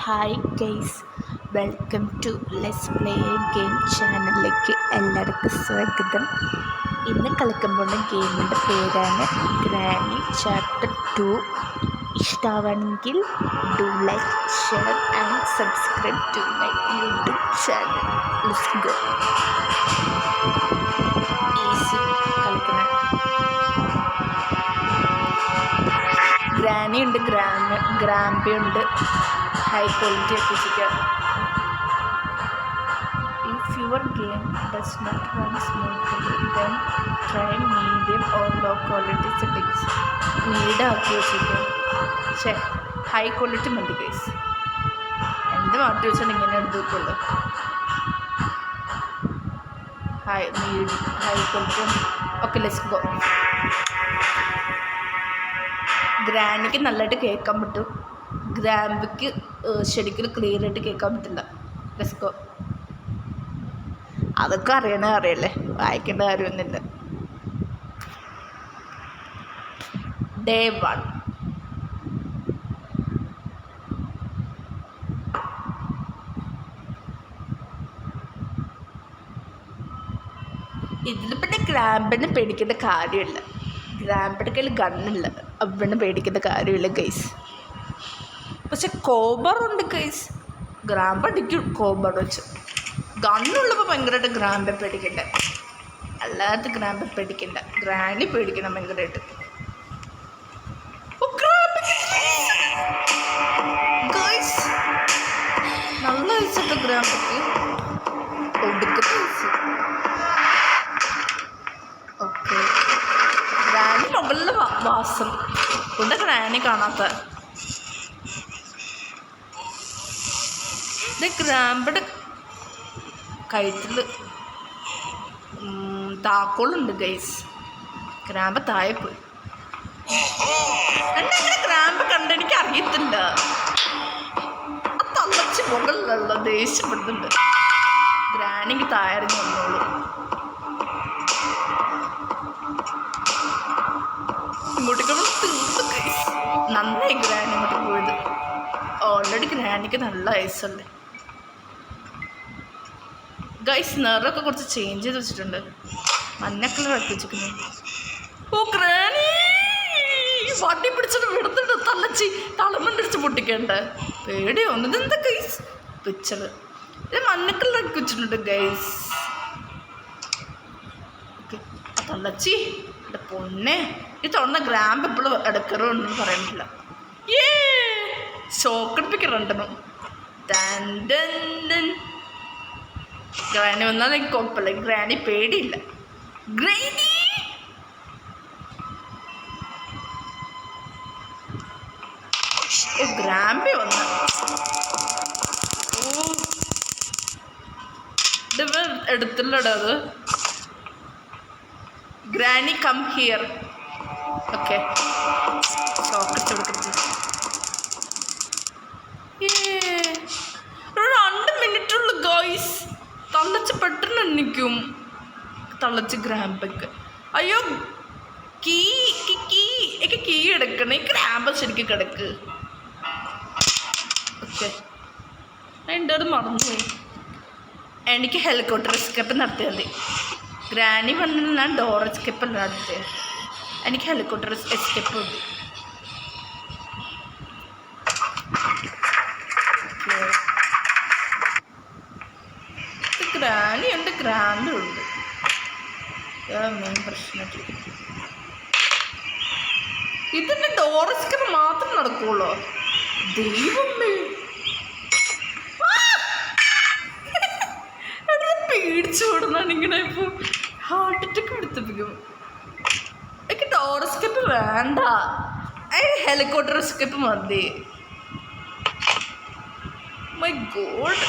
Hi guys, welcome to let's play game ചാനലിലേക്ക് എല്ലാവർക്കും സ്വാഗതം. ഇന്ന് കളിക്കാൻ പോകുന്ന ഗെയിമിൻ്റെ പേരാണ് ഗ്രാനി ചാപ്റ്റർ 2. ഇഷ്ടമാണെങ്കിൽ do like, share and subscribe to my YouTube channel. Let's go. Easy കളിക്കണം. ഗ്രാനി ഉണ്ട്, ഗ്രാമ്പി ഉണ്ട്. ഹൈ ക്വാളിറ്റി എത്തിച്ചിരിക്കുക. If your game does not run smoothly then try medium or low quality settings. Medium ആക്കി വെച്ചിരിക്കുക. പക്ഷേ high quality മതി guys. എന്ത് മാറ്റി വെച്ചാൽ ഇങ്ങനെ എടുത്ത് വെക്കുള്ളൂ. High quality. Okay, let's go. ഗ്രാനിക്ക് നല്ലതായിട്ട് കേൾക്കാൻ പറ്റും, ഗ്രാമ്പിക്ക് ശരിക്കും ക്ലിയർ ആയിട്ട് കേൾക്കാൻ പറ്റില്ല. Let's go. അതൊക്കെ അറിയല്ലേ, വായിക്കേണ്ട കാര്യമൊന്നുമില്ല. ഡേ 1. ഇതിൽ പിന്നെ ഗ്രാമ്പിനെ പേടിക്കേണ്ട കാര്യമില്ല. ഗ്രാമ്പിൻ്റെ കയ്യിൽ ഗണ്ണില്ല, അവനെ പേടിക്കേണ്ട കാര്യമില്ല ഗൈസ്. പക്ഷെ കോബറുണ്ട് ഗൈസ്. ഗ്രാമ്പ് അടിക്കും കോബർ വെച്ച്. ഗണ്ണുള്ളപ്പോൾ ഭയങ്കരമായിട്ട് ഗ്രാമ്പെ പേടിക്കണ്ട, അല്ലാത്ത ഗ്രാമ്പെ പേടിക്കണ്ട. ഗ്രാനി പേടിക്കണം ഭയങ്കരമായിട്ട്. ഗൈസ് നല്ല ഐസിട്ട് ഗ്രാമ്പക്ക് ഒടുക്കത്തെ ഐസ്. ഓക്കെ, ഗ്രാനി മുകളിലെ വാസം കൊണ്ട് ഗ്രാനി കാണാത്ത. ഇത് ഗ്രാമ്പയുടെ കഴുത്തിൽ താക്കോളുണ്ട് ഗൈസ്. ഗ്രാമ്പ് താഴെ പോയി. എന്നെ ഗ്രാമ്പ് കണ്ടെനിക്ക് അറിയത്തില്ല. തള്ളച്ച് മുകളിലുള്ള ദേഷ്യപ്പെടുന്നുണ്ട്. ഗ്രാനിക്ക് താഴെ വന്നോളൂ. ഇങ്ങോട്ടേക്ക് തീർന്നു ഗൈസ്. നന്നായി ഗ്രാനി ഇങ്ങോട്ട് പോയത്. ഓൾറെഡി ഗ്രാനിക്ക് നല്ല ഐസുണ്ട് ഗൈസ്. നിറമൊക്കെ കുറച്ച് ചേഞ്ച് ചെയ്ത് വെച്ചിട്ടുണ്ട്. മഞ്ഞ കളർ ആക്കി വെച്ചിരിക്കുന്നു. ഓ ഗ്രാനി വണ്ടി പിടിച്ചിട്ട് വിടുന്നുണ്ട്. തള്ളച്ചി തളമണ്ടിടിച്ച് പൊട്ടിക്കണ്ട. പേടിയൊന്നും. ഇതെന്താ ഗൈസ് പിച്ചറ്. ഇത് മഞ്ഞ കളർ ആക്കി വെച്ചിട്ടുണ്ട് ഗൈസ്. ഓക്കെ, തള്ളച്ചി എൻ്റെ പൊന്നെ. ഈ തുറന്ന ഗ്രാമ്പ് എപ്പോഴും എടുക്കറുണ്ടെന്ന് പറയാൻ പറ്റില്ല. ഷോക്കടിപ്പിക്കറുണ്ടെന്നും. ഗ്രാനി വന്നാൽ എനിക്ക് കുഴപ്പമില്ല. ഗ്രാനി പേടിയില്ല. ഗ്രാനി ഗ്രാമ്പി വന്ന ഇത് എടുത്തില്ലടോ അത്. Granny come here. ഓക്കെ, ഷോക്കറ്റ് കൊടുക്കരുത്. 2 മിനിറ്റുള്ളൂ ഗോയ്സ്. തള്ളച്ച് പെട്ടെന്ന് എണ്ണിക്കും. തള്ളച്ച് ഗ്രാമ്പൊക്കെ. അയ്യോ കീ എടുക്കണം. ഈ ഗ്രാമ്പ് ശരിക്കും കിടക്ക്. ഓക്കെ, എൻ്റെ അത് മറന്നുപോയി. എനിക്ക് ഹെലികോപ്റ്റർ എസ്കേപ്പ് നടത്തിയാൽ മതി. ഗ്രാനി വന്നിട്ട് ഞാൻ ഡോർ എസ്കേപ്പ് നടത്തിയത്. എനിക്ക് ഹെലികോപ്റ്റർ എസ്കേപ്പ് മതി. ഗ്രാനി ഉണ്ട്, ഗ്രാൻഡും ഉണ്ട്. മെയിൻ പ്രശ്നമായിട്ട് ഇതിൻ്റെ ഡോർ എസ്കേപ്പ് മാത്രം നടക്കുള്ളൂ. ദൈവമേ, പേടിച്ചു ഓടുന്നാണ് ഇങ്ങനെ. ഇപ്പോൾ ഹാർട്ട് അറ്റാക്ക് എടുത്തിപ്പിക്കും. എനിക്ക് ഡോർ എസ്കേപ്പ് വേണ്ട, ഹെലികോപ്റ്റർ എസ്കേപ്പ് മതി. മൈ ഗോഡ്,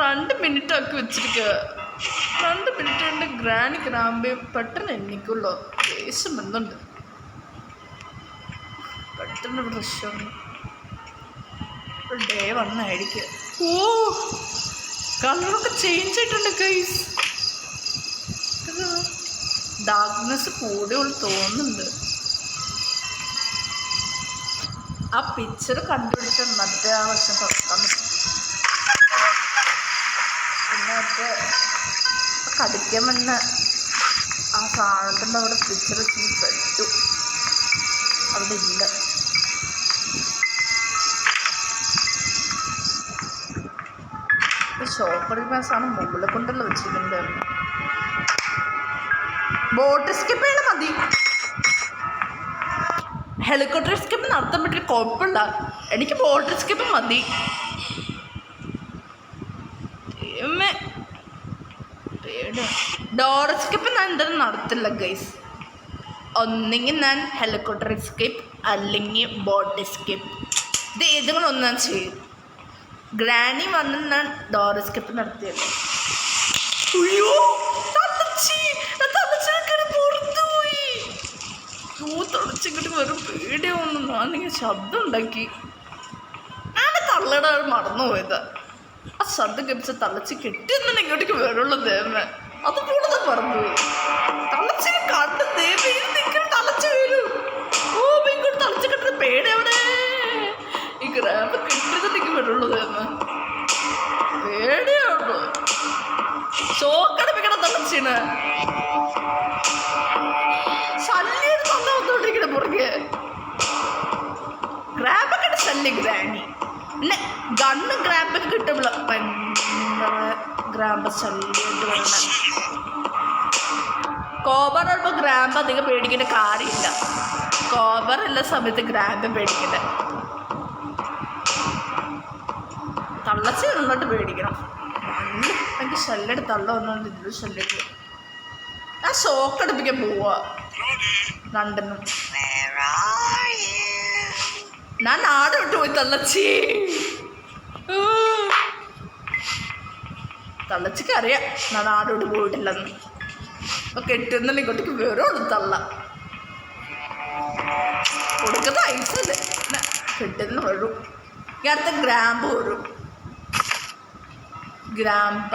2 മിനിറ്റ് ആക്കി വെച്ചിരിക്കുക. 2 മിനിറ്റ് കൊണ്ട് ഗ്രാനി ഗ്രാമ്പി പെട്ടെന്ന് എണ്ണിക്കുള്ളൂ. ദേഷ്യം ബന്ധമുണ്ട്. പെട്ടെന്ന് പ്രശ്നം. ഡേ 1 ആയിരിക്കും. ഓ കളറൊക്കെ ചേഞ്ച് ആയിട്ടുണ്ട് ഗൈസ്. ഡാർക്ക്നെസ് കൂടിയുള്ള തോന്നുന്നുണ്ട്. ആ പിക്ചർ കണ്ടുപിടിച്ച മറ്റേ ആ വശം തുറക്കാൻ പറ്റും. പിന്നെ മറ്റേ കടിക്കാൻ വന്ന ആ സാധനത്തിൻ്റെ അവിടെ പിക്ചർ വെച്ച് പെട്ടു, അവിടെ ഇല്ല. ഷോപ്പടിക്കുന്ന സാധനം മുകളിൽ കൊണ്ടല്ലോ വെച്ചിട്ടുണ്ടായിരുന്നു. ബോട്ട് സ്കിപ്പ് ചെയ്യണം മതി. ഹെലികോപ്റ്റർ സ്കിപ്പ് നടത്താൻ പറ്റിയ കുഴപ്പമില്ല, എനിക്ക് ബോട്ട് സ്കിപ്പ് മതി. ഡോർ സ്കിപ്പ് ഞാൻ എന്തായാലും നടത്തില്ല ഗൈസ്. ഒന്നെങ്കിൽ ഞാൻ ഹെലികോപ്റ്റർ സ്കിപ്പ് അല്ലെങ്കിൽ ബോട്ട് സ്കിപ്പ്, ഇത് ഏതെങ്കിലും ഒന്ന് ഞാൻ ചെയ്യും. ഗ്രാനി വന്ന് ഞാൻ ഡോർ സ്കിപ്പ് നടത്തിയല്ലോ. അയ്യോ തളച്ചിങ്ങോട്ട് വെറും പേടിയാവുന്നു. ഞാനിങ്ങനെ ശബ്ദം ഉണ്ടാക്കി, ഞാൻ തള്ളയുടെ മറന്നു പോയത്. ആ ശബ്ദം കഴിച്ച തളച്ച് കെട്ടിയൊന്നും ഇങ്ങോട്ടേക്ക് വരുള്ളൂ ദേവൻ, അതുപോലെ മറന്നുപോയി. തളച്ചിനെ കണ്ട് ദേവൻ നിൽക്കുന്ന തളച്ച് വരൂ. ഓ ഇങ്ങോട്ട് തളച്ച് കെട്ടുന്ന പേടി എവിടെ? ഈ ഗ്രാമ കെട്ടിയതെനിക്ക് വരുള്ളൂ ദേവൻ, പേടിയാവുള്ളൂ. ഷോക്കടിപ്പിക്കണം തളച്ചിന്. ശല്യം തന്നെ വന്നോണ്ടിരിക്കണ പുറകെ ഗ്രാബൊക്കെ ശല്യം. ഗ്രാനി പിന്നെ ഗണ്ണ് ഗ്രാബൊക്കെ കിട്ടുമ്പോൾ ഭയങ്കര ഗ്രാമ്പ് ശല്യമായിട്ട് വരണ. കോബർ ഉള്ളപ്പോൾ ഗ്രാമ്പ് അധികം പേടിക്കേണ്ട കാര്യമില്ല. കോബർ എല്ലാ സമയത്ത് ഗ്രാമ്പ് പേടിക്കണ്ട. തള്ളച്ച് നന്നായിട്ട് പേടിക്കണം. എനിക്ക് ശല്യം തള്ള വന്നോണ്ട് ഇതിൽ ശല്യം. ഞാൻ ഷോക്ക് അടുപ്പിക്കാൻ പോവാ രണ്ടെണ്ണം. ഞാൻ നാട് വിട്ടു പോയി തള്ളച്ചി. തള്ളച്ചിക്ക് അറിയാം ഞാൻ നാട് വിട്ട് പോയിട്ടില്ലെന്ന്. അപ്പൊ കെട്ടുന്നില്ല ഇങ്ങോട്ടേക്ക് വരുള്ളൂ തള്ള. കൊടുക്കുന്ന ഐസല്ലേ കെട്ടുന്ന വരും. ഈ അടുത്ത ഗ്രാമ്പ് വരും. ഗ്രാമ്പ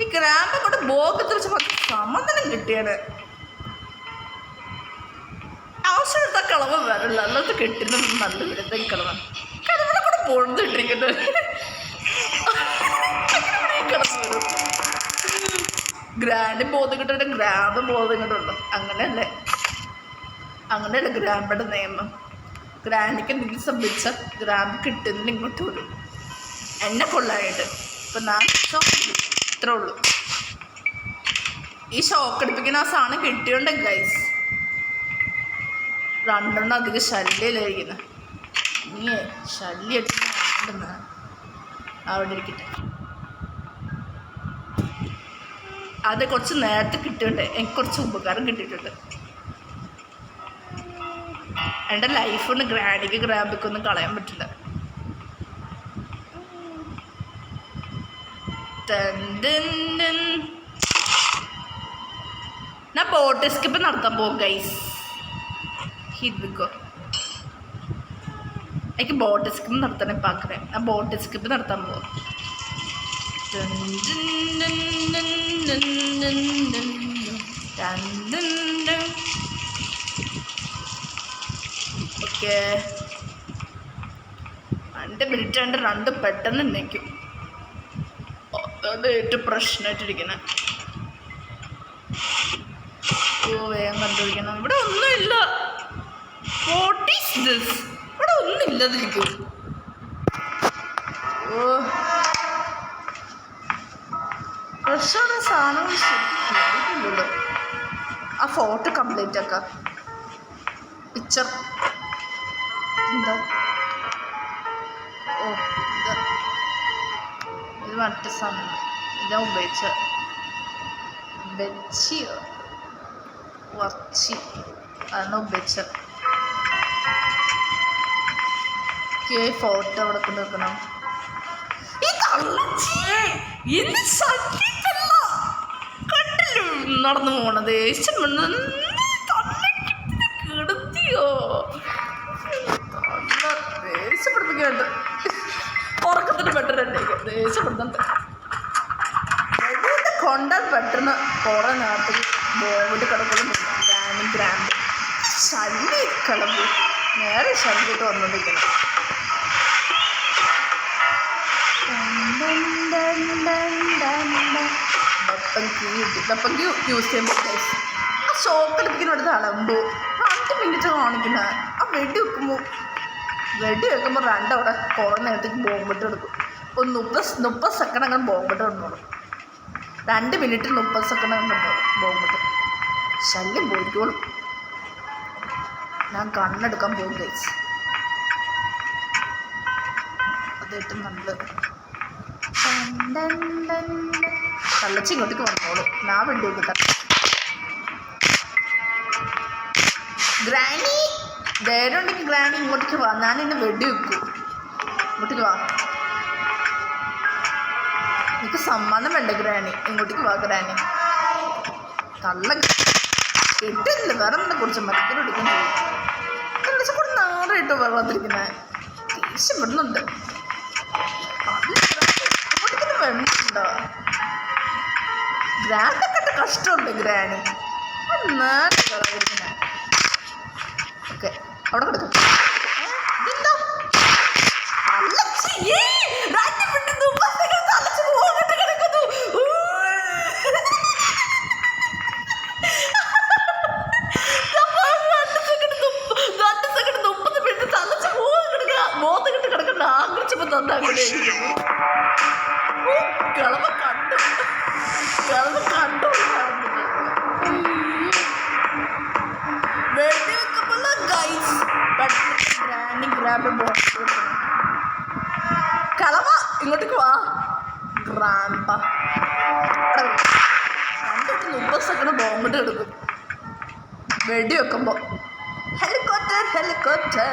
ഈ ഗ്രാമ്പ് കൊണ്ട് ബോക്ക് തിരിച്ച് സമാധാനം കിട്ടിയാണ്. ആവശ്യമെടുത്ത കളവ് വരില്ല, അല്ലാത്ത കെട്ടുന്ന നല്ല വിധത്തിൽ കളവ് കളവിടെ കൂടെ പൊഴുതിട്ടിരിക്കുന്നത് കളവ് വരും. ഗ്രാൻഡ് ബോധം കിട്ടുന്ന ഗ്രാമ്പ് ബോധം കിട്ടുള്ളൂ. അങ്ങനെയല്ലേ ഗ്രാമ്പയുടെ നിയമം. ഗ്രാൻഡിക്ക് എന്തെങ്കിലും സംഭവിച്ച ഗ്രാമ്പ് കിട്ടുന്നില്ല ഇങ്ങോട്ട് വരും. എന്നെ കൊള്ളായിട്ട് ഇപ്പം ഞാൻ ഇത്രേ ഉള്ളൂ. ഈ ഷോക്ക് അടിപ്പിക്കുന്ന ആ സാധനം കിട്ടിയോണ്ട് ഗൈസ് രണ്ടെണ്ണം അധികം ശല്യമില്ലായിരിക്കുന്നത്. നീ ശല്യം അവിടെ ഇരിക്കട്ടെ. അത് കുറച്ച് നേരത്തെ കിട്ടിയിട്ടുണ്ട്, എനിക്ക് കുറച്ച് ഉപകാരം കിട്ടിയിട്ടുണ്ട്. എൻ്റെ ലൈഫ് കൊണ്ട് ഗ്രാനിക്ക് ഗ്രാബിക്കൊന്നും കളയാൻ പറ്റില്ല. ഞാൻ ബോട്ട് സ്കിപ്പ് നടത്താൻ പോകും ഗൈസ്. എനിക്ക് ബോട്ട് സ്കിപ്പ് നടത്തണേ പാക്കറേ. ഞാൻ ബോട്ട് സ്കിപ്പ് നടത്താൻ പോകും. ഓക്കെ 2 മിനിറ്റ് രണ്ട് പെട്ടെന്ന് നിൽക്കും. അത് ഏറ്റവും പ്രശ്നമായിട്ടിരിക്കുന്നത്. വേഗം കണ്ടുപിടിക്കണം. ഇവിടെ ഒന്നുമില്ല. What is this? ഇവിടെ ഒന്നുമില്ലതിരിക്കും. ഫ്രഷാണ് സാധനങ്ങൾ ശരിക്കില്ലല്ലോ. ആ ഫോട്ടോ കംപ്ലീറ്റ് ആക്കാം. പിക്ചർ എന്താ? ഓ ഇത് മറ്റേ സാധനം ഇതാ ഉപയോഗിച്ച വെച്ചിയോ വച്ചി അതാണ് ഉപയോഗിച്ച. ഫോട്ടോ അവിടെ കൊണ്ട് വെക്കണം. നടന്നു പോണത് കിടത്തിയോ ദേഷ്യപ്പെടുത്തിക്കണ്ട്. ഉറക്കത്തിന് പെട്ടെന്ന് ദേഷ്യപ്പെടുന്നുണ്ട്. കൊണ്ടാൽ പെട്ടെന്ന് കുറെ നേരത്തേക്ക് ബോവിട്ട് കിടക്കുന്നു. ഗ്രാൻഡ് ശല്യം കിളമ്പി നേരെ ശല്യമായിട്ട് വന്നുകൊണ്ടിരിക്കണം. വെപ്പങ്കി യൂസ് ചെയ്യുമ്പോൾ ആ ഷോപ്പിലെത്തിക്കുന്ന അടുത്ത് അളമ്പ് 5 മിനിറ്റ് കാണിക്കുന്നത്. ആ വെടി വെക്കുമ്പോൾ 2 അവിടെ കുറേ നേരത്തേക്ക് ബോംബിട്ട് എടുക്കും. ഒരു 30 സെക്കൻഡ് അങ്ങനെ ബോംബിട്ട് കൊണ്ടോളും. 2 മിനിറ്റ് 30 സെക്കൻഡ് അങ്ങനെ കൊണ്ടോളും ബോംബിട്ട്. ശല്യം പോയിക്കോളും. ഞാൻ കണ്ണെടുക്കാൻ പോകും ഗൈസ്. അതേറ്റവും നല്ലത്. തള്ളച്ചി ഇങ്ങോട്ടേക്ക് വന്നോളും. ഞാൻ വെടി വെക്കട്ടെ. ഗ്രാനി ധൈര്യം ഉണ്ടെങ്കിൽ ഗ്രാനി ഇങ്ങോട്ടേക്ക് വാ. ഞാൻ എന്നെ വെടി വെക്കും. ഇങ്ങോട്ടേക്ക് വാ. എനിക്ക് സമ്മാനം വേണ്ട ഗ്രാനി. ഇങ്ങോട്ടേക്ക് വാ ഗ്രാനി. തള്ള കിട്ടില്ല. വേറെ എന്താ കുറച്ച് മരത്തിൽ എടുക്കാൻ ചെയ്യും. തള്ളച്ച കൂടെ നാറായിട്ടോ വെള്ളത്തിരിക്കുന്നത്. ദേഷ്യപ്പെടുന്നുണ്ട്. ഇങ്ങോട്ടേക്ക് വെണ്ണുണ്ടോ? ഗ്രാൻഡൊക്കെ കഷ്ടമുണ്ട് ഗ്രാനി. നേരത്തെ കളറിയിരിക്കുന്നത്. ഓക്കെ അവിടെ കിടക്കും. ആഗ്രഹിച്ചപ്പോ തന്നങ്ങനെ കളവ കണ്ടു വെടി വെക്കുമ്പോൾ ഗൈസ് കളവ ഇങ്ങോട്ടേക്ക് വാ. ഗ്രാൻഡ 30 സെക്കൻഡ് ബോംബിട്ട് എടുക്കും വെടി വെക്കുമ്പോൾ. ഹെലികോപ്റ്റർ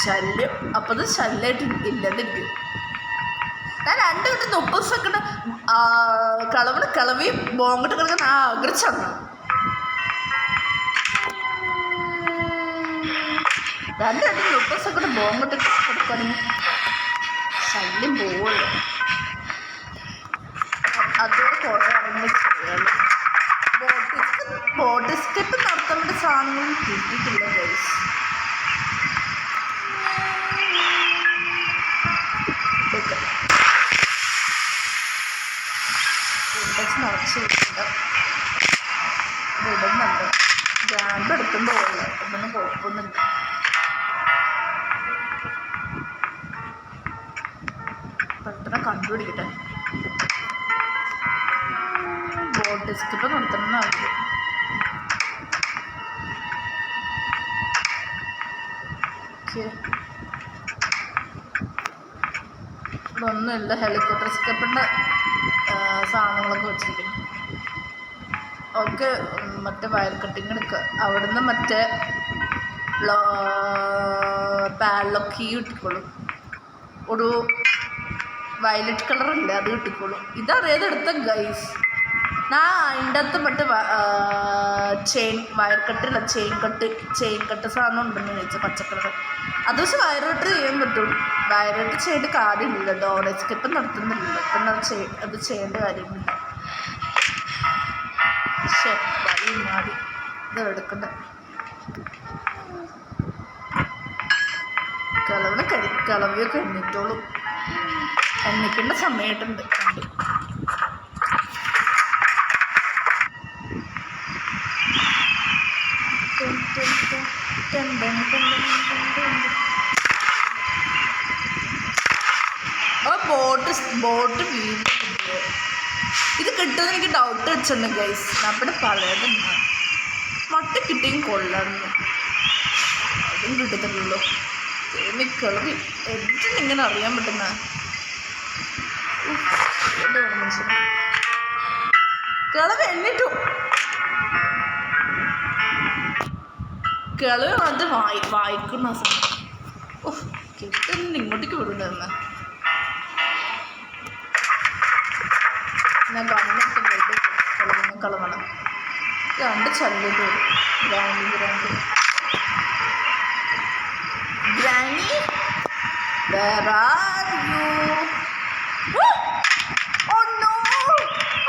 ശല്യം. അപ്പോൾ അത് ശല്യമായിട്ട് ഇല്ലെന്നിരിക്കും. ഞാൻ 2 മിനിറ്റ് 30 സെക്കൻഡ് കളവി ബോംബിട്ട് കിടക്കുന്ന ആഗ്രഹിച്ചാണ്. 2 മിനിറ്റ് 30 സെക്കൻഡ് ബോംബിട്ട് കൊടുക്കുകയാണെങ്കിൽ ശല്യം പോവുള്ളൂ. അതുപോലെ കുറേ അറിയുമ്പോൾ ചെയ്യാമല്ലോ. ബോട്ട് സ്റ്റെപ്പ് നടത്താൻ വേണ്ടി സാധനങ്ങളും കിട്ടിയിട്ടില്ല ഗൈസ്. നിറച്ച് ഇടുന്നുണ്ട്. ഗ്രാൻഡ് എടുത്തുകൊണ്ട് പോകില്ല. ഒന്നും കുഴപ്പമൊന്നുമില്ല. പെട്ടെന്ന് കണ്ടുപിടിക്കട്ടെ. Boat skip നടത്തണമെന്നാവില്ല. ഇതൊന്നുമില്ല. ഹെലികോപ്റ്റർ സ്കിപ്പിൻ്റെ സാധനങ്ങളൊക്കെ വെച്ചിരിക്കുന്നു. ഓക്കെ മറ്റേ വയർ കട്ടിങ് എടുക്കുക. അവിടുന്ന് മറ്റേ പാഡ്ലോക്ക് കീ കിട്ടിക്കോളും. ഒരു വയലറ്റ് കളറില്ലേ അത് കിട്ടിക്കോളും. ഇതറിയാതെ എടുത്ത ഗൈസ്. ഞാൻ അതിൻ്റെ അകത്ത് മറ്റേ വയർ കട്ടില്ല ചെയിൻ കട്ട് സാധനം ഉണ്ടെന്ന് ചോദിച്ചാൽ പച്ചക്കളർ. അത് പക്ഷെ വയറിട്ട് ചെയ്യാൻ പറ്റും. വയറിട്ട് ചെയ്യേണ്ട കാര്യമില്ല. ഡോറേജ് സ്കിപ്പ് നടത്തുന്നില്ലല്ലോ. പിന്നെ അത് ചെയ്യേണ്ട കാര്യമില്ല. പക്ഷേ വഴി മാറി ഇത് എടുക്കണ്ട. കളവിയൊക്കെ എണ്ണിട്ടോളും. എണ്ണിക്കേണ്ട സമയമായിട്ടുണ്ട്. ബോട്ട് വീഴുന്നുണ്ട്. ഇത് കിട്ടുമെന്ന് എനിക്ക് ഡൗട്ട് വെച്ചിട്ടുണ്ട് ഗൈസ്. നമ്മുടെ പഴയതുണ്ട്. മട്ട കിട്ടിയും കൊള്ളായിരുന്നു. അതും കിട്ടത്തില്ലല്ലോ. കളവി എന്തിനിങ്ങനെ അറിയാൻ പറ്റുന്ന കളവ് എണ്ണിട്ടു. കളവ് അത് വായിക്കുന്ന സമയം കിട്ടുന്ന ഇങ്ങോട്ടേക്ക് വിടുന്ന ഞാൻ കണ്ണെടുത്ത് പോയിട്ട് കളവാണ്. 2 ചല്ലിട്ട് വരും. Granny where are you? Oh no!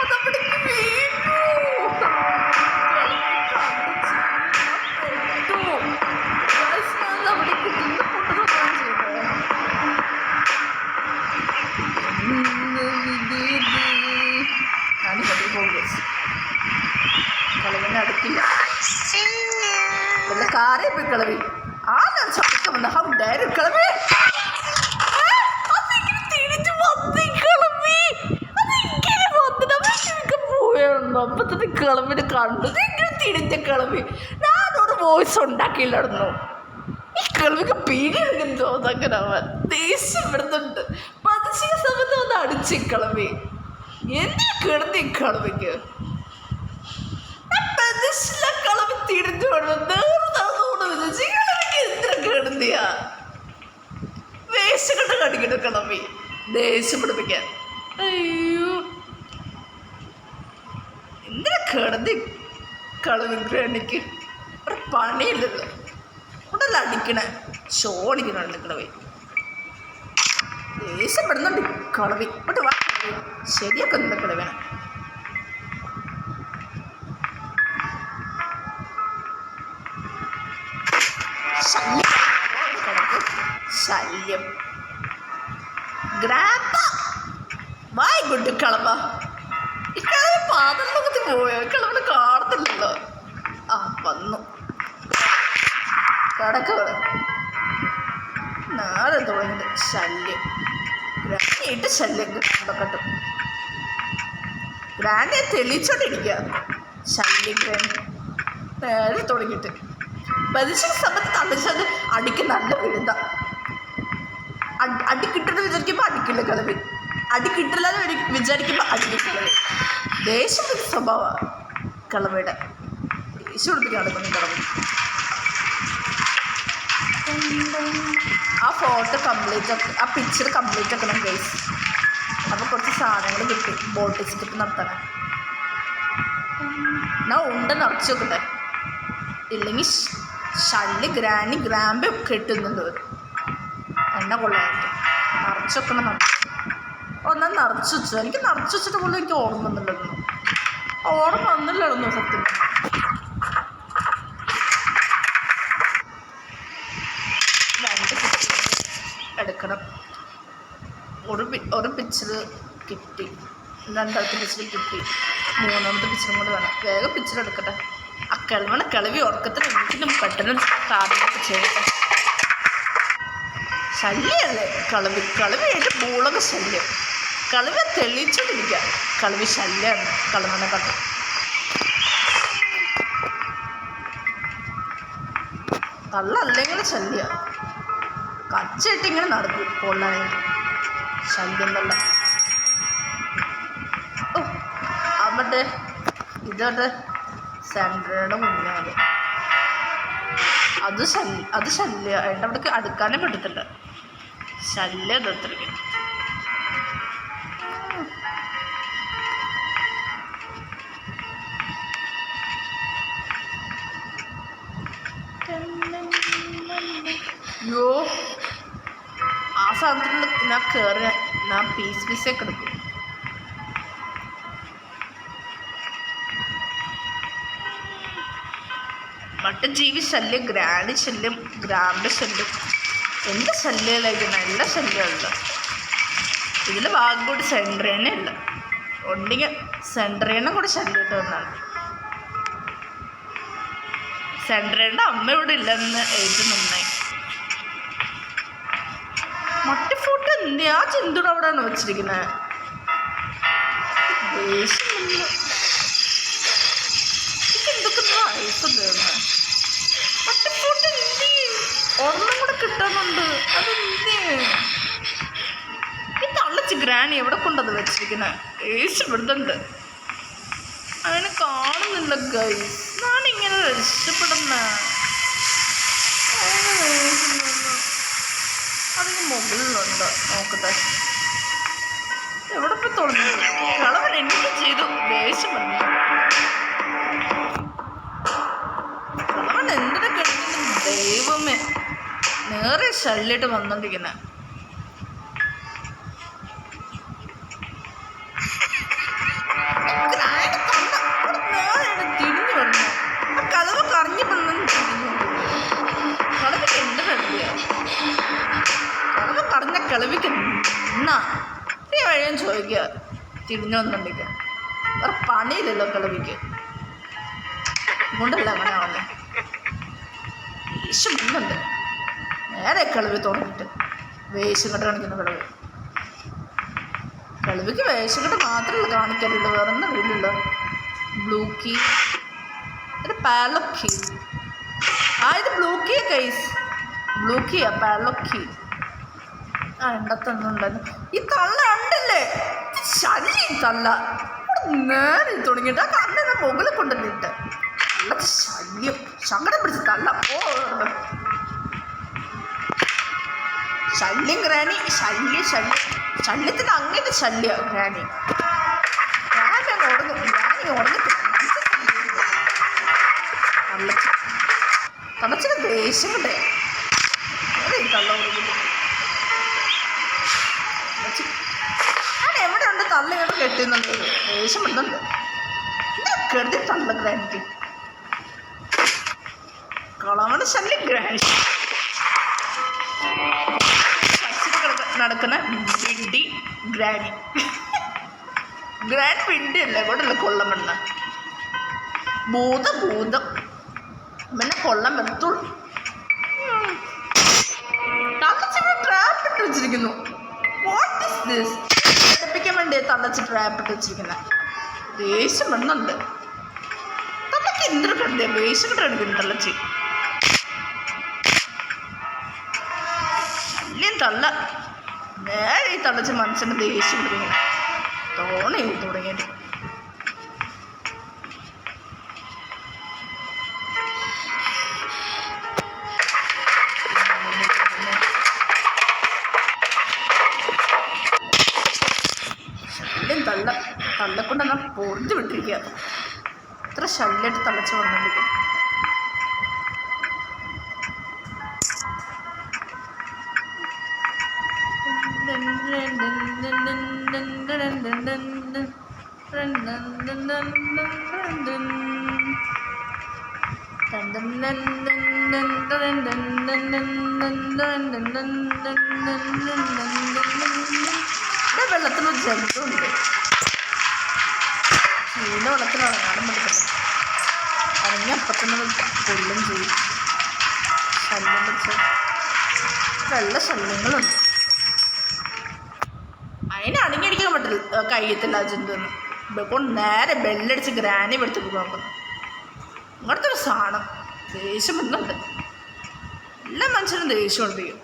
അതവിടേക്ക് വീണു. കളവിനെ അടുക്കില്ല. വല്ല കാറേ പോയി കളവി ആ ഞാൻ ശബ്ദം വന്ന ഹൗ ഡയറി കളവി അപ്പത്തന്നെ കിളവിന് കണ്ടത് ഇങ്ങനെ തിരിഞ്ഞ കിളവി. ഞാനോട് വോയിസ് ഉണ്ടാക്കിയില്ലായിരുന്നു. ഈ കിളവിക്ക് പീടിയെടുക്കുന്ന തോന്നങ്ങനെ അവൻ ദേഷ്യം വരുന്നുണ്ട്. പതിശിക സമയത്ത് വന്ന് അടിച്ച് കിളവി എന്തിനു കിടന്ന് ഈ കിളവിക്ക് കളവി തിരിഞ്ഞു കിടന്ന് എന്തിനാ കിടന്നിയാ വേഷം കണ്ട് കടിക്കണ കിളവി ദേഷ്യം പിടിപ്പിക്കാൻ. അയ്യോ എന്തിനാ കിടന്ന് കളവി ഗ്രണിക്ക് ഒരു പണിയില്ലല്ലോ. ഉടല്ല അടിക്കണേ ഷോ അടിക്കണുണ്ട് കിളവി. ദേഷ്യപ്പെടുന്നുണ്ട് കളവി. ഇങ്ങോട്ട് വാ ശരിയൊക്കെ ഒന്നും കിളവേണം. ശല്യം ഗ്രാപ്പ വായ് ഗുഡ് കളവ. ഈ കളവി പാതളത്തിൽ പോയോ? കളവിനെ കാണുന്നില്ലല്ലോ. ആ വന്നു കടക്കവിടെ നാളെ തുടങ്ങിയത് ശല്യം. ഗ്രാൻഡിയായിട്ട് ശല്യം. ഗ്രാൻഡൊക്കെ ഗ്രാൻഡിയെ തെളിയിച്ചോണ്ടിരിക്കുക ശല്യം. ഗ്രാൻഡ് നേരെ തുടങ്ങിയിട്ട് പരീക്ഷ സമയത്ത് തളിച്ചത് അടിക്ക് നല്ല വിഴുത. അടി കിട്ടുന്നത് വിചാരിക്കുമ്പോൾ അടിക്കില്ല കളവി. അടി കിട്ടില്ലാതെ വിചാരിക്കുമ്പോൾ അടിക്കില്ല. ദേഷ്യം ഒരു സ്വഭാവമാണ് കളവിയുടെ. ദേഷ്യം കൊടുത്തിട്ട് നടക്കുന്നു കളവി. ആ ഫോട്ടോ കംപ്ലീറ്റ് ഒക്കെ ആ പിക്ചർ കംപ്ലീറ്റ് ആക്കണം ഗൈസ്. അപ്പോൾ കുറച്ച് സാധനങ്ങൾ കിട്ടി ബോട്ട് സ്റ്റിപ്പ് നടത്തണം. ഞാൻ ഉണ്ട നിറച്ച് നോക്കട്ടെ. ഇല്ലെങ്കിൽ ശല്യ ഗ്രാനി ഗ്രാമ്പ് കിട്ടുന്നുണ്ട് എണ്ണ കൊള്ളായിട്ട്. നിറച്ച് വെക്കണം. ഒന്നാം നിറച്ച് വെച്ചു. എനിക്ക് നിറച്ച് വെച്ചിട്ട് പോലും എനിക്ക് ഓർമ്മ വന്നില്ലായിരുന്നു. ഓർമ്മ വന്നില്ലായിരുന്നു സത്യം. രണ്ട് പിക്ചർ എടുക്കണം. ഒരു പിക്ചർ കിട്ടി. രണ്ടാമത്തെ പിക്ചർ കിട്ടി. മൂന്നാമത്തെ പിക്ചറും കൂടെ വേണം. വേഗം പിക്ചർ എടുക്കട്ടെ. ആ കിളവി ഉറക്കത്തിൽ എന്തെങ്കിലും പെട്ടെന്ന് കാര്യങ്ങളൊക്കെ ചെയ്യട്ടെ. ശല്യമല്ലേ കളവിയായിട്ട് മൂളക ശല്യം. കളവിയെ തെളിയിച്ചോണ്ടിരിക്കുക. കളവി ശല്യമാണ് കളവനെ കണ്ടു. തള്ളല്ലെങ്കിൽ ശല്യ കച്ചയിട്ട് ഇങ്ങനെ നടക്കും കൊള്ളാനായിട്ട്. ശല്യം തള്ള. ഓ അവിടെ ഇതോട്ടെ സെൻട്രയുടെ മുന്നേ അത് ശല്യം. അതിൻ്റെ അവിടേക്ക് അടുക്കാനേ പറ്റത്തില്ല. ശല്യം ഇതത്രയ്ക്ക്. യോ ആ സാധനത്തിൽ ഞാൻ കയറി ഞാൻ പീസൊക്കെ എടുക്കും. മറ്റു ജീവി ശല്യം, ഗ്രാനി ശല്യം, ഗ്രാമ്പ് ശല്യം, എന്ത് ശല്യമായിരിക്കും. നല്ല ശല്യമുണ്ട്. ഇതിൽ ഭാഗം കൂടി സെൻട്രേനെ അല്ല ഉണ്ടെങ്കിൽ സെൻട്രേനെ കൂടി ശല്യമായിട്ട് വന്നാണ്. സെൻട്രേൻ്റെ അമ്മ ഇവിടെ ഇല്ലെന്ന് എഴുതി നന്നായി. മറ്റു ഫോട്ടോ എന്തിനാ ചിന്തൂടെ അവിടെയാണ് വെച്ചിരിക്കുന്നത്. ദേഷ്യമല്ല എന്തൊക്കെ വയസ്സ് തീർന്ന്. മറ്റു ഫോട്ടോ എന്തി ഒരെണ്ണം കൂടെ കിട്ടാനുണ്ട്. അതെന്തേ ഈ തള്ളച്ച് ഗ്രാനി എവിടെ കൊണ്ടത് വെച്ചിരിക്കുന്നത്? ദേഷ്യപ്പെടുന്നുണ്ട്. അങ്ങനെ കാണുന്നില്ല ഗൈസ്. ഞാനിങ്ങനെ രക്ഷപ്പെടുന്ന അതിന് മുകളിലുണ്ട്. നോക്കട്ടെ എവിടെ പോയി തുടങ്ങി. കളവൻ എനിക്ക് ചെയ്തു. ദേഷ്യം വന്നു. കളവൻ എന്തിനെ കിടക്കുന്നു ദൈവമേ. നേരെ ശല്യമായിട്ട് വന്നോണ്ടിരിക്കുന്നത്. തിരിഞ്ഞു വന്നു. ആ കളവ കറങ്ങി വന്നു. കളവിക്ക് എന്ത് കളിയ കളവ കറഞ്ഞ കളവിക്ക് എന്നാ ഈ വഴിയും ചോദിക്കുക. തിരിഞ്ഞു വന്നുണ്ടെങ്കിൽ വേറെ പണിയില്ലല്ലോ കിളവിക്ക്, കൊണ്ടല്ല അങ്ങനെ ആവല്ലേ. ഇഷ്ടമുണ്ട് നേരെ കിളവി തുടങ്ങിയിട്ട് വേഷം കെട്ട് കാണിക്കുന്ന കിളവിക്ക് വേഷം കെട്ട് മാത്രമല്ല കാണിക്കാറുള്ളൂ, വേറെ ഒന്നും അറിയില്ലല്ലോ. ബ്ലൂ കീ, ഇത് പാലക് കീ. ഇത് ബ്ലൂ കീ ഗൈസ്, ബ്ലൂ കീയാ പാലക് കീ. എണ്ടത്തൊന്നുണ്ടായിരുന്നു. ഈ തള്ള ഉണ്ടല്ലേ ശല്യം തള്ള നേരെ തുടങ്ങിയിട്ട് ആ കണ്ണിനെ മുകളിൽ കൊണ്ടുവന്നിട്ട് നല്ല ശല്യം, സങ്കടം പിടിച്ച് തള്ള ശല്യം ഗ്രാനി, ശല്യത്തിന് അങ്ങനത്തെ ശല്യം ഗ്രാനി. ഗ്രാനി ഉടഞ്ഞിട്ടില്ല തളച്ചിട്ട് ദേഷ്യം കൊണ്ടേ തള്ള ഉറങ്ങിട്ട്. ഞാൻ എവിടെ ഉണ്ട് തള്ള ഇവിടെ കെട്ടുന്നുണ്ട്, ദേഷ്യം ഇടുന്നുണ്ട്. എന്താ കെടുതി തള്ള ഗ്രാനിക്ക് കളവണ ശല്യം ഗ്രാനി. നടക്കുന്ന വിഡ്ഢി ഗ്രാനി, ഗ്രാൻഡ് വിഡ്ഢി അല്ലേ ഇവിടെയല്ല കൊള്ളമണ്ണ ഭൂതം പിന്നെ കൊള്ളം വരത്തുള്ളൂ. ട്രാപ്പ് ഇട്ട് വെച്ചിരിക്കുന്നു. What is this? പഠിപ്പിക്കാൻ വേണ്ടി തള്ളച്ച് ട്രാപ്പ് ഇട്ട് വെച്ചിരിക്കുന്ന ദേഷ്യം വണ്ണുണ്ട്. തള്ളക്ക് എന്തൊരു കണ്ടിയ ദേഷ്യം കിട്ടാൻ എടുക്കുന്നു തള്ളച്ച് ശല്യം തള്ള. നേരെ ഈ തള്ളച്ച് മനസ്സിന് ദേഷ്യം തുടങ്ങി തുടങ്ങിയിട്ട് ശല്യം തള്ളക്കൊണ്ട് എന്നാൽ പൊറുതി വിട്ടിരിക്കുക. ഇത്ര ശല്യമായിട്ട് തള്ളച്ച് വന്നുകൊണ്ടിരിക്കും. വെള്ളത്തിനൊരു ജന്തുണ്ട്, ചീന വെള്ളത്തിലാണ് കാണാൻ പറ്റുന്നത്. ഇറങ്ങി അപ്പത്തന്നെ കൊല്ലും ചെയ്യും. ശല്യം വെച്ച് വെള്ള ശല്യങ്ങളുണ്ട്. അതിനെ അടങ്ങിയിരിക്കാൻ പറ്റില്ല, കഴിയത്തില്ല ആ ജന്തുന്ന്. കൊണ്ട് നേരെ ബെല്ലടിച്ച് ഗ്രാനി എടുത്ത് നോക്കുന്നു. ഇങ്ങനത്തെ ഒരു സാധനം ദേഷ്യം വന്നുണ്ട്. എല്ലാ മനുഷ്യരും ദേഷ്യം ഒളിപ്പിക്കും.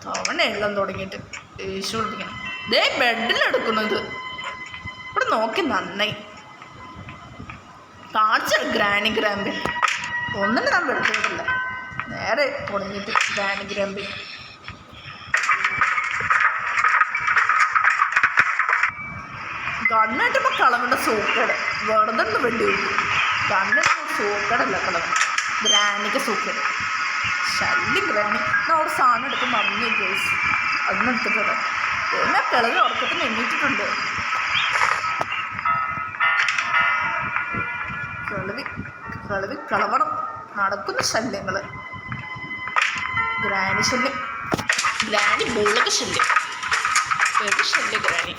തവണ എല്ലാം തുടങ്ങിയിട്ട് ദേഷ്യം ഒളിപ്പിക്കണം. ദേ ബെഡിലെടുക്കുന്നത് ഇവിടെ നോക്കി നന്നായി കാണിച്ച ഗ്രാനി ഗ്രാമ്പിൻ ഒന്നിനും ഞാൻ എടുത്തിട്ടില്ല. നേരെ തുടങ്ങിയിട്ട് ഗ്രാനി ഗ്രാമ്പിൻ കണ്ണിട്ടിപ്പോൾ കളവണ്ട സൂക്കേട് വെറുതെ വെടി വെക്കും. കണ്ണിട്ട് സൂക്കേടല്ല കളവണ്ട ഗ്രാനിക്ക് സൂക്കേട് ശല്യം ഗ്രാനി. ഞാൻ ഒരു സാധനം എടുത്ത് മറന്നു കേസ് അതൊന്നും എടുത്തിട്ടുണ്ട്. ഞാൻ കിളവി ഉറക്കത്തിന് എണ്ണീറ്റിട്ടുണ്ട്. കിളവി കളവണം നടക്കുന്ന ശല്യങ്ങൾ ഗ്രാനി ശല്യം, ഗ്രാനി ബുള്ളക്ക് ശല്യം, ഒരു ശല്യം ഗ്രാനി.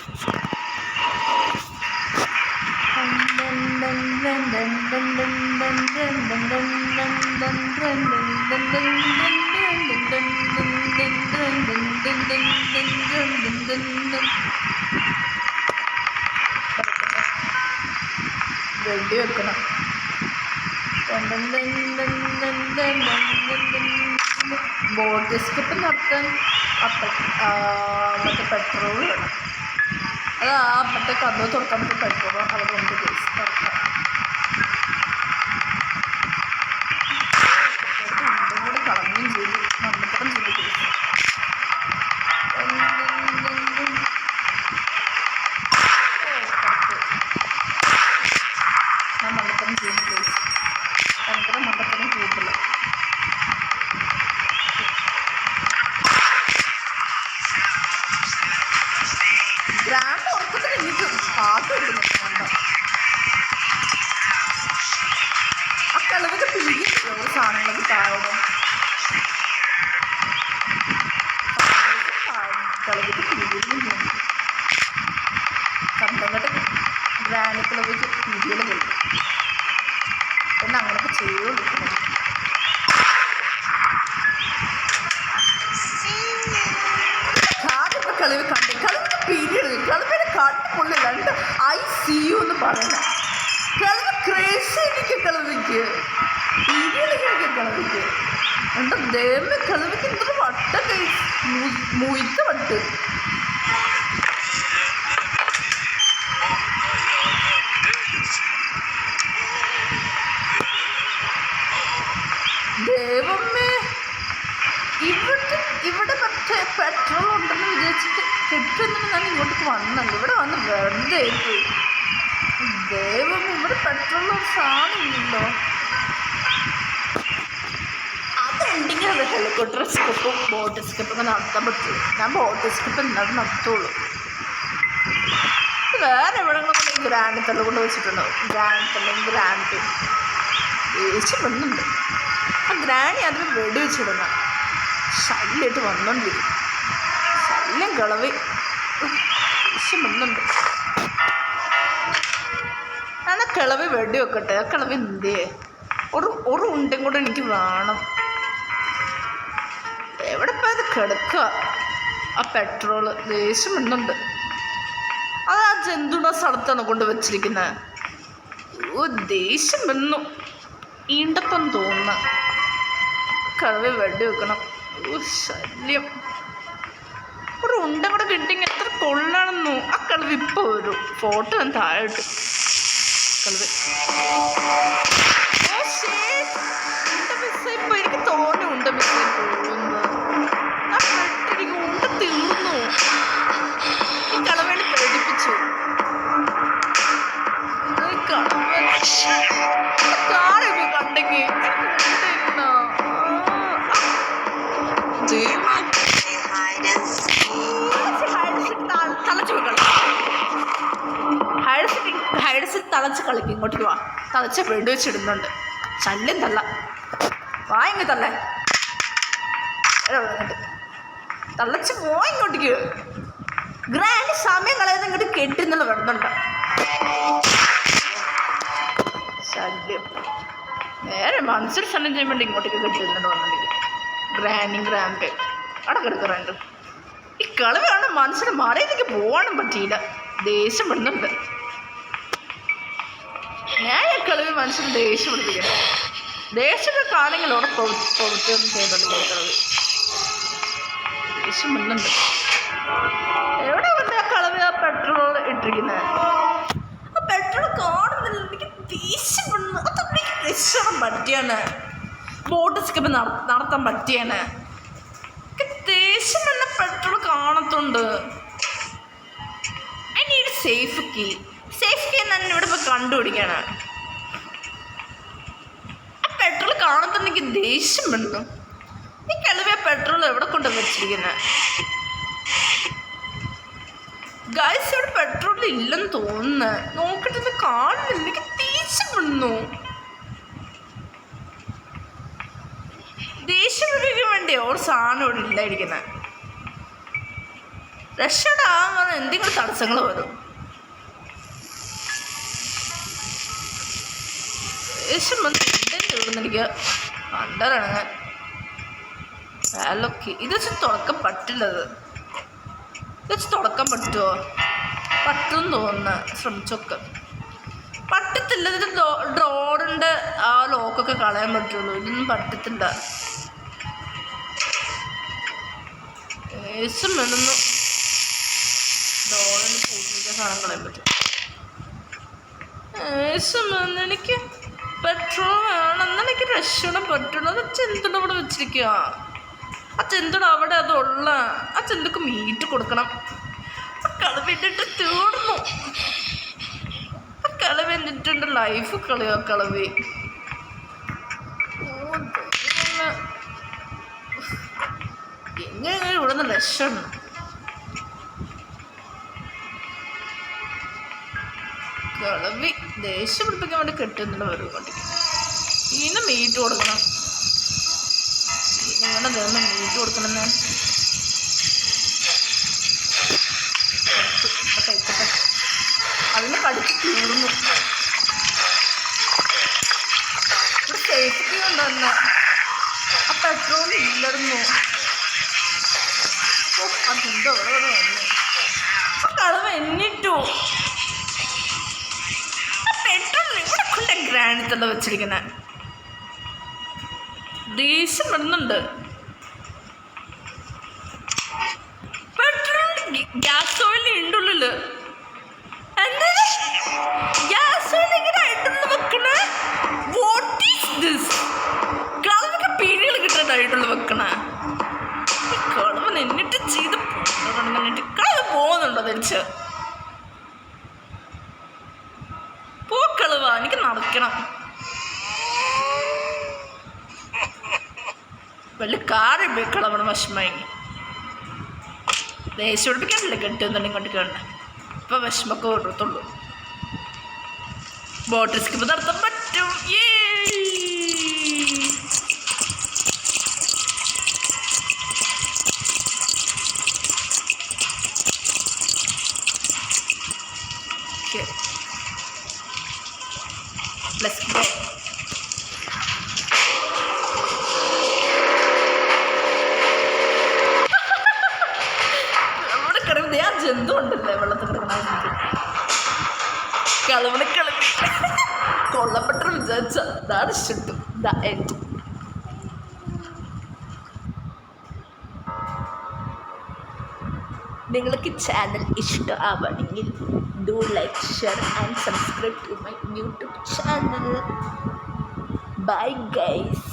വെടി വെക്കണം. ബോട്ട് സ്കിപ്പ് നടത്താൻ മറ്റേ പെട്രോൾ വേണം. അത് മറ്റേ കഥ തുറക്കാൻ പറ്റിയ പെട്രോൾ അവിടെ ഉണ്ട് കേസ് തുറക്കാം. കൂടെ കളഞ്ഞും ചെയ്തു മണ്ണത്തരം ചെയ്ത് കേസ്. ഞാൻ മണ്ണത്തരം ചെയ്യുന്ന കേസ് ഭയങ്കര മണ്ടത്തരം കൂടുതല. ഗ്രാൻഡ് ഉറക്കത്തിൽ എനിക്ക് പാട്ട് കിട്ടുന്നുണ്ടോ ആ കിളവൊക്കെ പിടിക്കില്ല ഓരോ സാധനങ്ങളൊക്കെ താഴെ കിളവൊക്കെ പിടിക്കുന്നുണ്ട്. കണ്ടങ്ങോട്ട് കഴിയുമ്പോഴേക്കും വീഡിയോയിൽ വരും. എന്നാൽ അങ്ങനെയൊക്കെ ചെയ്തുകൊണ്ടിരിക്കുന്നത്. ആദ്യത്തെ കളിവ് കണ്ടു കളിവിൻ്റെ പീരിയഡ് കളിവിൻ്റെ കണ്ടുപൊള്ളി രണ്ട് ICU എന്ന് പറയുന്നത് കളിവ് ക്രേസി എനിക്ക് കളിവിക്ക് പീരിയഡ് കളിവിക്ക് എൻ്റെ ദൈവമേ കളിവിക്ക് എന്തൊരു വട്ട കൈ മുയിത്ത വട്ട് ദൈവമേ ഇവിടെ മറ്റേ പെട്രോൾ ഉണ്ടെന്ന് വിചാരിച്ചിട്ട് കിട്ടുമെന്ന് ഞാൻ ഇങ്ങോട്ടേക്ക് വന്നല്ലോ. ഇവിടെ വന്ന് വെറുതെ പോയി. ദൈവം ഇവിടെ പെട്രോൾ ഒരു സാധനം ഇല്ലല്ലോ. അതുണ്ടെങ്കിൽ അത് ഹെലികോപ്റ്റർ സ്കിപ്പും ബോട്ട് സ്കിപ്പൊക്കെ നടത്താൻ പറ്റുള്ളൂ. ഞാൻ ബോട്ട് സ്കിപ്പ് എന്തായാലും നടത്തുള്ളൂ. വേറെ എവിടെയെങ്കിലും കൊണ്ട് ഗ്രാൻഡ് തള്ള കൊണ്ട് വെച്ചിട്ടുണ്ടാവും. ഗ്രാൻഡ് ഏച്ചി വന്നുണ്ട്. ആ ഗ്രാനി അതിന് വെടി വെച്ചിടുന്ന ശല്യമായിട്ട് വന്നോണ്ടിരിക്കും. ശല്യം കളവി ഏച്ചി വന്നുണ്ട്. ഞാൻ ആ കിളവി വെടി വെക്കട്ടെ. ആ കിളവി എന്തേ ഒരു ഉണ്ടയും കൂടെ എനിക്ക് വേണം. എവിടെ ഇപ്പം അത് കിടക്കുക ആ പെട്രോള് ദേഷ്യം വന്നുണ്ട്. അത് ആ ജന്തുണ സ്ഥലത്താണ് കൊണ്ട് വെച്ചിരിക്കുന്നത്. ഓ ദേഷ്യം വന്നു. ഈണ്ടപ്പം തോന്നുന്ന കളവി വെടി വെക്കണം. ഓ ശല്യം. ഒരു ഉണ്ട കൂടെ കിട്ടിയെങ്കിൽ എത്ര കൊള്ളണമെന്നു. ആ കളവി ഇപ്പോൾ വരും. ഫോട്ടോ ഞാൻ താഴെ ഇട്ടു. കളവി ഉണ്ട മിസ്സായി ഇപ്പോൾ എനിക്ക് തോന്നി. ഉണ്ട മിസ്സായി പോകുന്നു. ആ പെട്ടെനിക്ക് ഉണ്ട തീർന്നു. ഈ കളവേണി പേടിപ്പിച്ചു. കാറിപ്പോ കണ്ടെങ്കിൽ തളച്ച് കളിക്കും. ഇങ്ങോട്ടേക്ക് വാ. തളച്ച വെടി വെച്ചിടുന്നുണ്ട്. ശല്യം തള്ള വാ. ഇങ്ങ് തള്ളേ തള്ളച്ച് പോ ഇങ്ങോട്ടേക്ക്. ഗ്രാൻഡ് സമയം കളയുന്ന ഇങ്ങോട്ട് കെട്ടുന്നുള്ള വരുന്നുണ്ട്. ശല്യം നേരെ മനസ്സിൽ ശല്യം ചെയ്യാൻ വേണ്ടി ഇങ്ങോട്ടേക്ക് കെട്ടുന്നുണ്ട് വന്നിട്ടുണ്ടെങ്കിൽ ഗ്രാൻഡ് അവിടെ കിടക്കുന്നുണ്ട്. ഈ കളിവാണ് മനസ്സിന് മറിയിലേക്ക് പോകാനും പറ്റിയില്ല. ദേഷ്യം പെടുന്നുണ്ട്. ഞാൻ ഈ കളിവ് മനസ്സിന് ദേഷ്യം പിടിപ്പിക്കണം. ദേഷ്യമൊക്കെ കാണെങ്കിൽ അവിടെ പ്രവൃത്തിയൊന്നും ചെയ്യുന്നുണ്ട്. കളവ് ദേഷ്യം പെടുന്നുണ്ട്. എവിടെ വന്ന് ആ കളവ് ആ പെട്രോൾ ഇട്ടിരിക്കുന്നത്? ആ പെട്രോൾ കാണുന്നില്ല. എനിക്ക് ദേഷ്യം പെടുന്നു. അതെനിക്ക് രക്ഷണം പറ്റിയാണ്. ബോട്ട് സ്കിപ്പ് നടത്താൻ പറ്റിയാണ്. ദേഷ്യം തന്നെ പെട്രോൾ കാണത്തുണ്ട്. ഐ നീഡ് സേഫ് കീ ഞാൻ ഇവിടെ ഇപ്പോൾ കണ്ടുപിടിക്കാണ്. ആ പെട്രോൾ കാണത്തുണ്ടെങ്കിൽ ദേഷ്യം പെടുന്നു. ഈ കിളവിയ പെട്രോൾ എവിടെ കൊണ്ട് വെച്ചിരിക്കുന്നത്? ഗൈസ് ഇവിടെ പെട്രോൾ ഇല്ലെന്ന് തോന്നുന്നു. നോക്കിട്ടൊന്ന് കാണുന്നില്ല. എനിക്ക് ദേഷ്യം പെടുന്നു. ദേഷ്യം പിടിക്കാൻ വേണ്ടിയോ ഒരു സാധനം ഇവിടെ ഇല്ലായിരിക്കുന്നത്. രക്ഷടാകാൻ എന്തെങ്കിലും തടസ്സങ്ങൾ വരും. ദേഷ്യം വന്ന് എന്തെങ്കിലും തീർന്നിരിക്കുക. കണ്ടറിയാൻ വേലൊക്കെ ഇത് വെച്ച് തുറക്കാൻ പറ്റില്ലത്. ഇത് വെച്ച് തുറക്കാൻ പറ്റുമോ? പറ്റുമെന്ന് തോന്നുന്നു. ശ്രമിച്ചൊക്കെ പറ്റത്തില്ല. ഇതിന് ഡ്രോണിൻ്റെ ആ ലോക്കൊക്കെ കളയാൻ പറ്റുള്ളൂ. ഇതൊന്നും പറ്റത്തില്ല. ദേഷ്യം വേണമെന്ന് ഡ്രോണിന് പൂട്ടിക്കാൻ സാധനം കളയാൻ പറ്റും. ദേഷ്യം വേണം. എനിക്ക് പെട്രോൾ വേണം. എന്നാൽ എനിക്ക് രക്ഷണം പറ്റുള്ളൂ. അത് ചെന്തുട അവിടെ വെച്ചിരിക്കുക. ആ ചെന്തുട അവിടെ അതുള്ള ആ ചെന്തുക്ക് മീറ്റ് കൊടുക്കണം. ആ കളവിട്ടിട്ട് തീർന്നു. ആ കളവി എന്നിട്ടുണ്ട് ലൈഫ് കളിയോ കളവി. എങ്ങനെ ഇവിടെ നിന്ന് രക്ഷണം? കളവി ദേഷ്യം പിടിപ്പിക്കാൻ വേണ്ടി കെട്ടുന്നില്ല. വരും കൊണ്ടിരിക്കും. ഇതിന് മീറ്റ് കൊടുക്കണം. ഇങ്ങനെ നിന്ന് മീറ്റ് കൊടുക്കണം. ഞാൻ കഴിക്കട്ടെ. അതിനെ കടിച്ച് തീർന്നു. ഒരു സേഫ്റ്റി ഉണ്ടെന്ന് ആ പെട്രോൾ ഇല്ലായിരുന്നു. അതെന്തോ അവിടെ വന്നു ആ കളവ് എന്നിട്ടു പെട്രോൾ ഇവിടെ കൊണ്ട് ഗ്രാനിത്തല്ല വെച്ചിരിക്കുന്ന. ദേഷ്യം വരുന്നുണ്ട്. പെട്രോൾ ഗ്യാസ് ഓയിൽ ഉണ്ട് ഉള്ളില്. എന്താ ഗ്യാസ് ഓയിൽ ഇങ്ങനെ ആയിട്ടുള്ള വെക്കണ? What is this? കളവൊക്കെ പീടികൾ കിട്ടാനായിട്ടുള്ള വെക്കണ ഈ കളവൻ എന്നിട്ട് ചെയ്ത് എന്നിട്ട് കളവ് പോകുന്നുണ്ടോ തിരിച്ച്? പോ കളവാ, എനിക്ക് നടക്കണം. വലിയ കാറ് കളവണം വിഷമായി. ദേശം പിടിപ്പിക്കാനില്ല കെട്ടുന്നുണ്ടെങ്കിൽ ഇങ്ങോട്ട് കേട്ട ഇപ്പം വിഷമൊക്കെ ഓർത്തുള്ളൂ. ബോട്ട് സ്കിപ്പ് നടത്താൻ പറ്റും. Let's go. ആ ജന്തു ഉണ്ടല്ലേ വെള്ളത്തിൽ കിടക്കണ കളവണ കളവി കൊള്ളപ്പെട്ട വിചാരിച്ച അതാണ് ഇഷ്ടം. നിങ്ങൾക്ക് ചാനൽ ഇഷ്ടമാവണമെങ്കിൽ do like share and subscribe to my YouTube channel. Bye guys.